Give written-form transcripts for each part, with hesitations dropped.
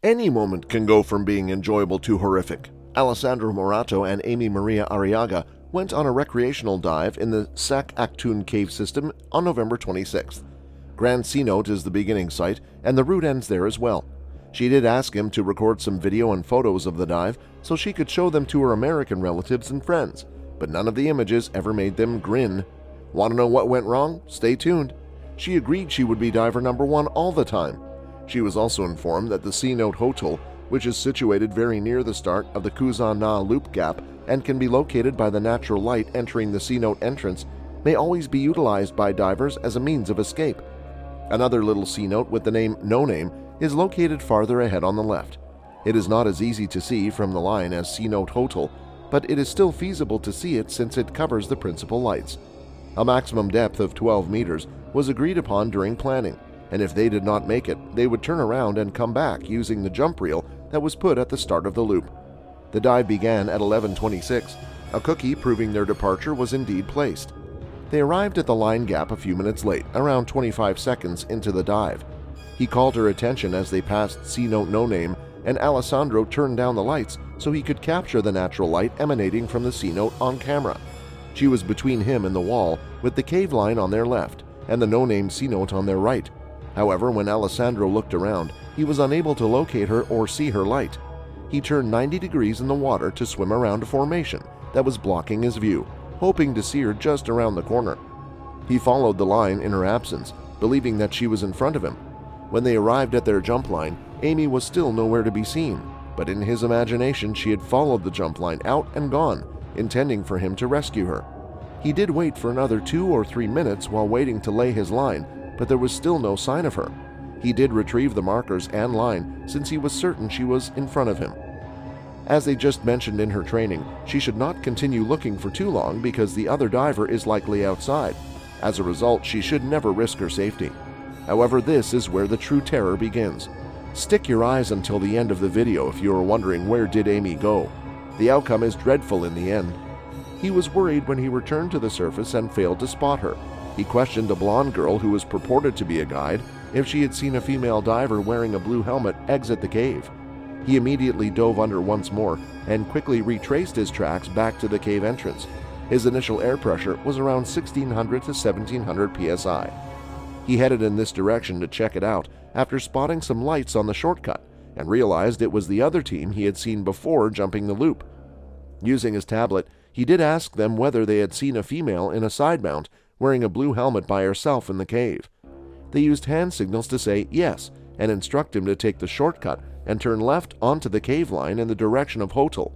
Any moment can go from being enjoyable to horrific. Alessandro Morato and Amy Maria Arriaga went on a recreational dive in the Sac Aktun cave system on November 26th. Grand Cenote is the beginning site, and the route ends there as well. She did ask him to record some video and photos of the dive so she could show them to her American relatives and friends, but none of the images ever made them grin. Want to know what went wrong? Stay tuned. She agreed she would be diver number one all the time. She was also informed that the Cenote Hotel, which is situated very near the start of the Cenote Loop Gap and can be located by the natural light entering the Cenote entrance, may always be utilized by divers as a means of escape. Another little cenote with the name No Name is located farther ahead on the left. It is not as easy to see from the line as Cenote Hotel, but it is still feasible to see it since it covers the principal lights. A maximum depth of 12 meters was agreed upon during planning, and if they did not make it, they would turn around and come back using the jump reel that was put at the start of the loop. The dive began at 11:26. A cookie proving their departure was indeed placed. They arrived at the line gap a few minutes late, around 25 seconds into the dive. He called her attention as they passed Cenote No Name, and Alessandro turned down the lights so he could capture the natural light emanating from the cenote on camera. She was between him and the wall, with the cave line on their left and the No Name cenote on their right. However, when Alessandro looked around, he was unable to locate her or see her light. He turned 90 degrees in the water to swim around a formation that was blocking his view, hoping to see her just around the corner. He followed the line in her absence, believing that she was in front of him. When they arrived at their jump line, Amy was still nowhere to be seen, but in his imagination she had followed the jump line out and gone, intending for him to rescue her. He did wait for another 2 or 3 minutes while waiting to lay his line, but there was still no sign of her. He did retrieve the markers and line since he was certain she was in front of him. As they just mentioned in her training, she should not continue looking for too long because the other diver is likely outside. As a result, she should never risk her safety. However, this is where the true terror begins. Stick your eyes until the end of the video if you are wondering where did Amy go. The outcome is dreadful in the end. He was worried when he returned to the surface and failed to spot her. He questioned a blonde girl who was purported to be a guide if she had seen a female diver wearing a blue helmet exit the cave. He immediately dove under once more and quickly retraced his tracks back to the cave entrance. His initial air pressure was around 1600 to 1700 psi. He headed in this direction to check it out after spotting some lights on the shortcut and realized it was the other team he had seen before jumping the loop. Using his tablet, he did ask them whether they had seen a female in a side mount wearing a blue helmet by herself in the cave. They used hand signals to say yes and instruct him to take the shortcut and turn left onto the cave line in the direction of Hotel.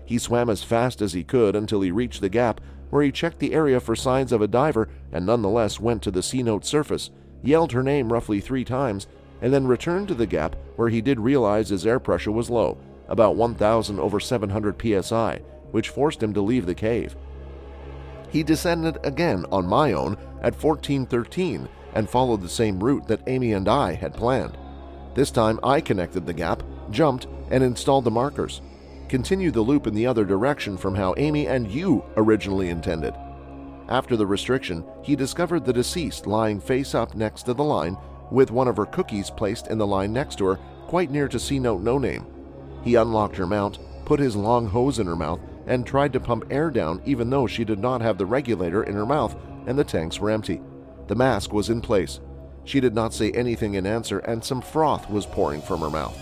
He swam as fast as he could until he reached the gap, where he checked the area for signs of a diver and nonetheless went to the cenote surface, yelled her name roughly 3 times, and then returned to the gap where he did realize his air pressure was low, about 1,000 over 700 psi, which forced him to leave the cave. He descended again on my own at 1413 and followed the same route that Amy and I had planned. This time I connected the gap, jumped, and installed the markers. Continue the loop in the other direction from how Amy and you originally intended. After the restriction, he discovered the deceased lying face up next to the line with one of her cookies placed in the line next to her, quite near to Cenote No Name. He unlocked her mount, put his long hose in her mouth, and tried to pump air down even though she did not have the regulator in her mouth and the tanks were empty. The mask was in place. She did not say anything in answer and some froth was pouring from her mouth.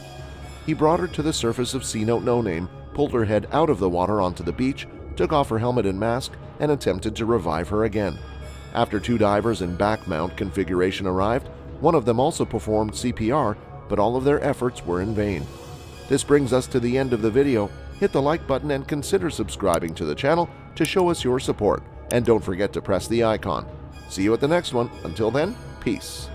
He brought her to the surface of Cenote No Name, pulled her head out of the water onto the beach, took off her helmet and mask, and attempted to revive her again. After 2 divers in back mount configuration arrived, one of them also performed CPR, but all of their efforts were in vain. This brings us to the end of the video. Hit the like button and consider subscribing to the channel to show us your support. And don't forget to press the icon. See you at the next one. Until then, peace.